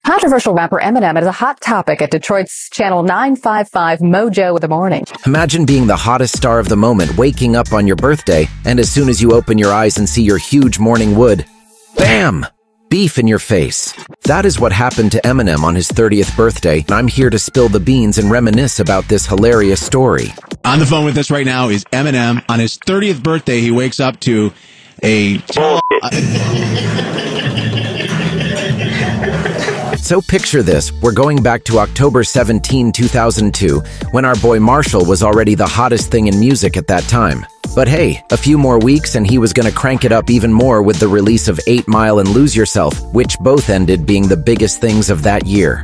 Controversial rapper Eminem is a hot topic at Detroit's Channel 955 Mojo in the morning. Imagine being the hottest star of the moment, waking up on your birthday, and as soon as you open your eyes and see your huge morning wood, bam! Beef in your face. That is what happened to Eminem on his 30th birthday, and I'm here to spill the beans and reminisce about this hilarious story. On the phone with us right now is Eminem. On his 30th birthday, he wakes up to a... So picture this, we're going back to October 17, 2002, when our boy Marshall was already the hottest thing in music at that time. But hey, a few more weeks and he was gonna crank it up even more with the release of 8 Mile and Lose Yourself, which both ended being the biggest things of that year.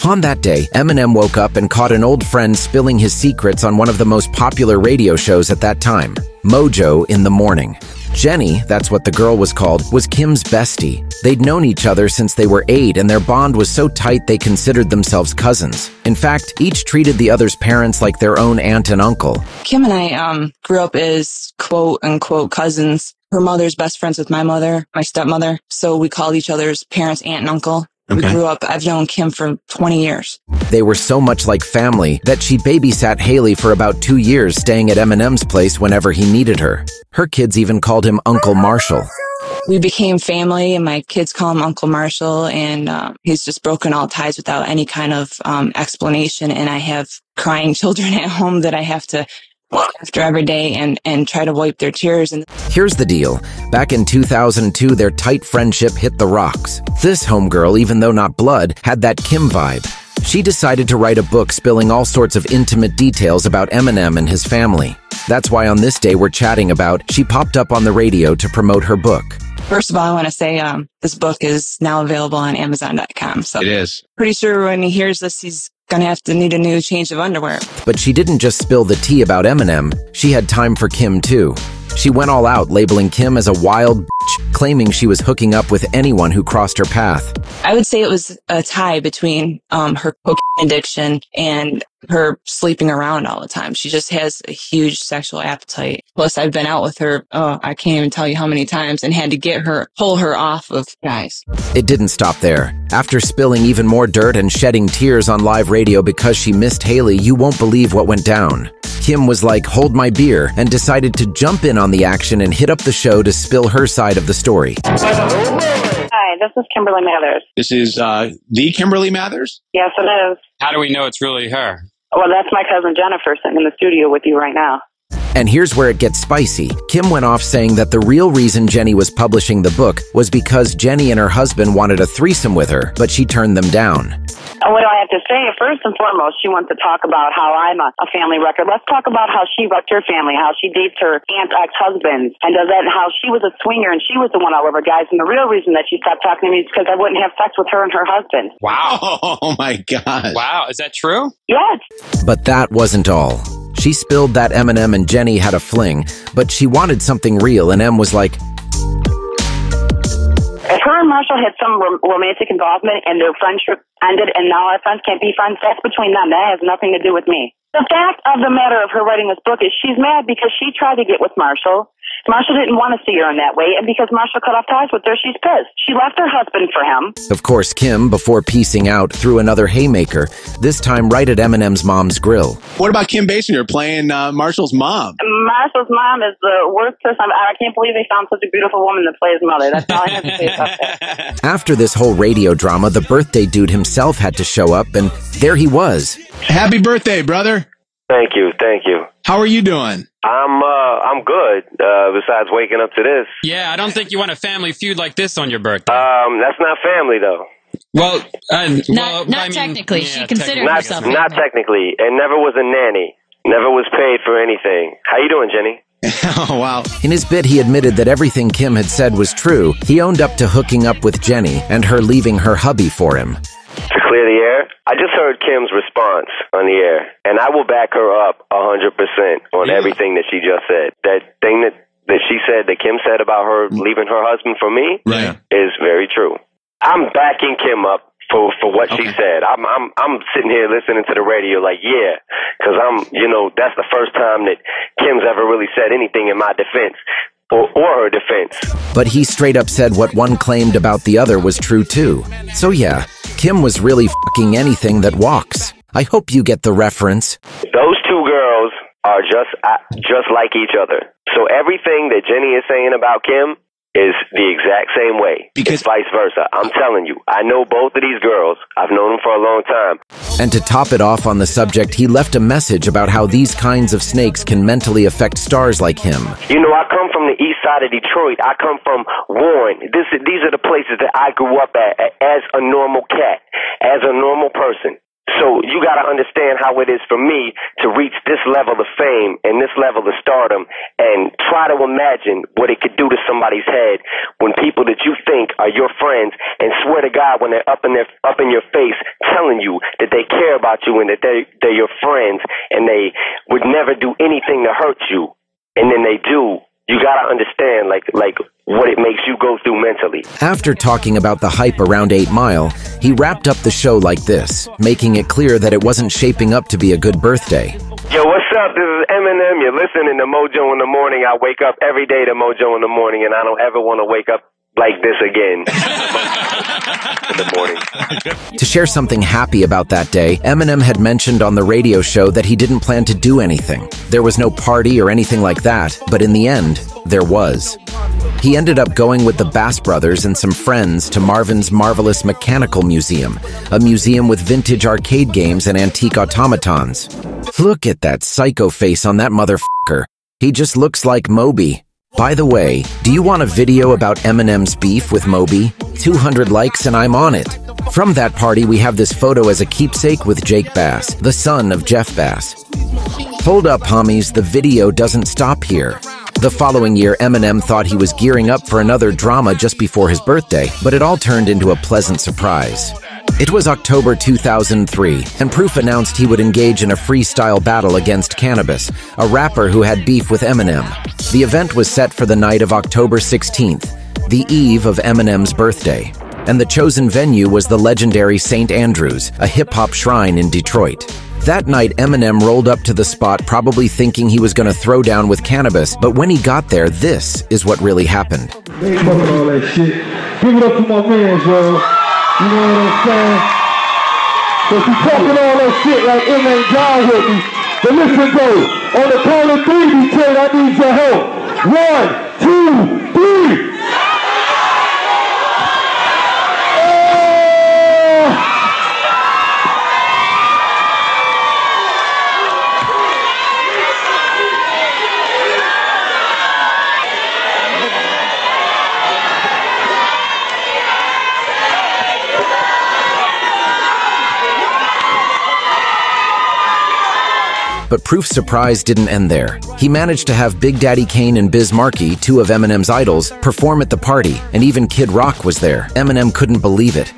On that day, Eminem woke up and caught an old friend spilling his secrets on one of the most popular radio shows at that time, Mojo in the Morning. Jenny, that's what the girl was called, was Kim's bestie. They'd known each other since they were 8, and their bond was so tight they considered themselves cousins. In fact, each treated the other's parents like their own aunt and uncle. Kim and I grew up as quote-unquote cousins. Her mother's best friends with my mother, my stepmother, so we called each other's parents aunt and uncle. Okay. We grew up, I've known Kim for 20 years. They were so much like family that she babysat Haley for about 2 years, staying at Eminem's place whenever he needed her. Her kids even called him Uncle Marshall. We became family, and my kids call him Uncle Marshall, and he's just broken all ties without any kind of explanation, and I have crying children at home that I have to look after every day and try to wipe their tears. And Here's the deal. Back in 2002, their tight friendship hit the rocks. This homegirl, even though not blood, had that Kim vibe. She decided to write a book spilling all sorts of intimate details about Eminem and his family. That's why on this day we're chatting about, she popped up on the radio to promote her book. first of all, I want to say this book is now available on Amazon.com. So it is. Pretty sure when he hears this, he's gonna need a new change of underwear. But she didn't just spill the tea about Eminem, she had time for Kim too. She went all out, labeling Kim as a wild bitch, claiming she was hooking up with anyone who crossed her path. I would say it was a tie between her cocaine addiction and her sleeping around all the time. She just has a huge sexual appetite. Plus, I've been out with her, I can't even tell you how many times, and had to pull her off of guys. It didn't stop there. After spilling even more dirt and shedding tears on live radio because she missed Haley, you won't believe what went down. Kim was like, hold my beer, and decided to jump in on the action and hit up the show to spill her side of the story. Hi, this is Kimberly Mathers. This is the Kimberly Mathers? Yes, it is. How do we know it's really her? Well, that's my cousin Jennifer sitting in the studio with you right now. And here's where it gets spicy. Kim went off saying that the real reason Jenny was publishing the book was because Jenny and her husband wanted a threesome with her, but she turned them down. And what do I have to say? First and foremost, she wants to talk about how I'm a family wrecker. Let's talk about how she wrecked her family, how she dates her aunt's ex-husband, and does that, and how she was a swinger and she was the one all over guys. And the real reason that she stopped talking to me is because I wouldn't have sex with her and her husband. Wow. Oh my God. Wow. Is that true? Yes. But that wasn't all. She spilled that Eminem and Jenny had a fling, but she wanted something real, and Em was like, if her and Marshall had some romantic involvement and their friendship ended and now our friends can't be friends, that's between them. That has nothing to do with me. The fact of the matter of her writing this book is she's mad because she tried to get with Marshall. Marshall didn't want to see her in that way, and because Marshall cut off ties with her, she's pissed. She left her husband for him. Of course, Kim, before piecing out, threw another haymaker, this time right at Eminem's mom's grill. What about Kim Basinger playing Marshall's mom? Marshall's mom is the worst person. I can't believe they found such a beautiful woman to play his mother. That's all I have to say about that. After this whole radio drama, the birthday dude himself had to show up, and there he was. Happy birthday, brother. Thank you, thank you. How are you doing? I'm good, besides waking up to this. Yeah, I don't think you want a family feud like this on your birthday. That's not family, though. Well, not technically. Yeah, she considered Not, herself not family. technically, and never was a nanny. Never was paid for anything. How you doing, Jenny? Oh, wow. In his bit, he admitted that everything Kim had said was true. He owned up to hooking up with Jenny and her leaving her hubby for him. To clear the air, I just heard Kim's response on the air, and I will back her up 100% on everything that she just said. That thing that she said, that Kim said about her leaving her husband for me, Right. is very true. I'm backing Kim up for what she said. I'm sitting here listening to the radio like, yeah, because that's the first time that Kim's ever really said anything in my defense. Or her defense. But he straight up said what one claimed about the other was true too. So yeah, Kim was really fucking anything that walks. I hope you get the reference. Those two girls are just like each other. So everything that Jenny is saying about Kim is the exact same way. Because it's vice versa. I'm telling you, I know both of these girls. I've known them for a long time. And to top it off on the subject, he left a message about how these kinds of snakes can mentally affect stars like him. You know, I come from the east side of Detroit. I come from Warren. These are the places that I grew up at as a normal cat, as a normal person. So you got to understand how it is for me to reach this level of fame and this level of stardom, and try to imagine what it could do to somebody's head when people that you think are your friends, and swear to God, when they're up in your face telling you that they care about you and that they're your friends and they would never do anything to hurt you, and then they do. You gotta understand, like what it makes you go through mentally. After talking about the hype around 8 Mile, he wrapped up the show like this, making it clear that it wasn't shaping up to be a good birthday. Yo, what's up? This is Eminem. You're listening to Mojo in the Morning. I wake up every day to Mojo in the Morning, and I don't ever want to wake up like this again. In the morning. To share something happy about that day, Eminem had mentioned on the radio show that he didn't plan to do anything. There was no party or anything like that, but in the end, there was. He ended up going with the Bass Brothers and some friends to Marvin's Marvelous Mechanical Museum, a museum with vintage arcade games and antique automatons. Look at that psycho face on that motherfucker. He just looks like Moby. By the way, do you want a video about Eminem's beef with Moby? 200 likes and I'm on it. From that party, we have this photo as a keepsake with Jake Bass, the son of Jeff Bass. Hold up, homies, the video doesn't stop here. The following year, Eminem thought he was gearing up for another drama just before his birthday, but it all turned into a pleasant surprise. It was October 2003, and Proof announced he would engage in a freestyle battle against Cannabis, a rapper who had beef with Eminem. The event was set for the night of October 16th, the eve of Eminem's birthday, and the chosen venue was the legendary St. Andrews, a hip-hop shrine in Detroit. That night, Eminem rolled up to the spot probably thinking he was going to throw down with Cannabis, but when he got there, this is what really happened. They ain't fucking all that shit. Give it up to my man, bro. You know what I'm saying? So she's talking all that shit like it ain't down with me. But listen, bro, on the count of 3, Detroit, I need your help. 1, 2, 3. But Proof's surprise didn't end there. He managed to have Big Daddy Kane and Biz Markie, 2 of Eminem's idols, perform at the party, and even Kid Rock was there. Eminem couldn't believe it.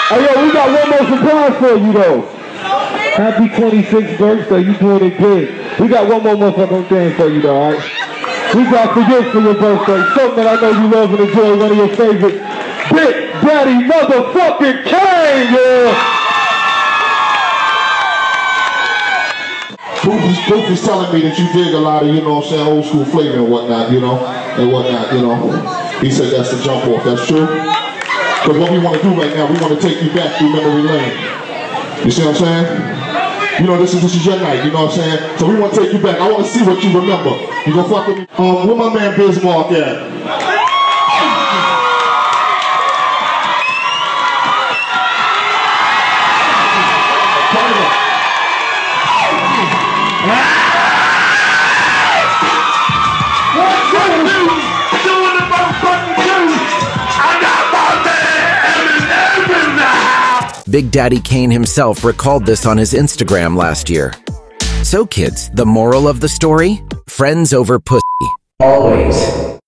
Hey, yo, we got one more surprise for you, though. Happy 26th birthday, you doing it big. We got one more motherfucking thing for you, though, all right? We got for this for your birthday, something that I know you love and enjoy, one of your favorite Big Daddy motherfucking Kane, yeah! Proof is telling me that you dig a lot of, you know what I'm saying, old school flavor and whatnot, you know. He said that's the jump off, that's true? Because what we want to do right now, we want to take you back through memory lane. You see what I'm saying? You know, this is your night, you know what I'm saying? So we want to take you back. I want to see what you remember. You gonna fuck with me? Where my man Biz Mark at? Big Daddy Kane himself recalled this on his Instagram last year. So kids, the moral of the story? Friends over pussy. Always.